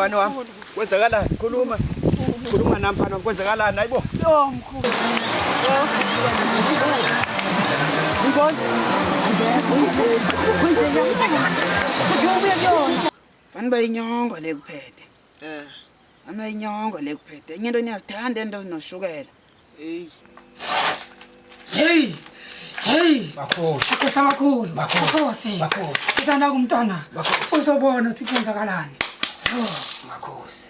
mfana wami. Kwenzakalani? Khuluma. Khuluma nami mfana wami, kwenzakalani? Hayibo. Mkhulu. Fana bayinyongo lekuphethe. Ana inyongo lekuphethe. Enye into niyazithanda into zinoshukela. Hey. Bakhosi. Kusamakhulu. Bakhosi. Sisana kumntwana. Uzobona ukuthi kwenzakalani. Bakhosi.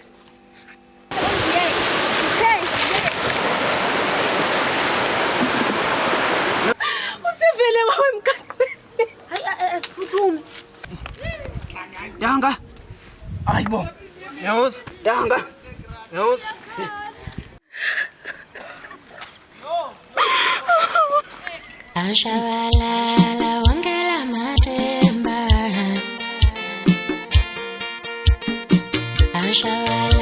Usivele wawe emgaqweni. Hayi asiphuthume. Danga. Hayibo. Yawoza. Danga. Yawoza. Ashabalala wangela matemba. Ashabalala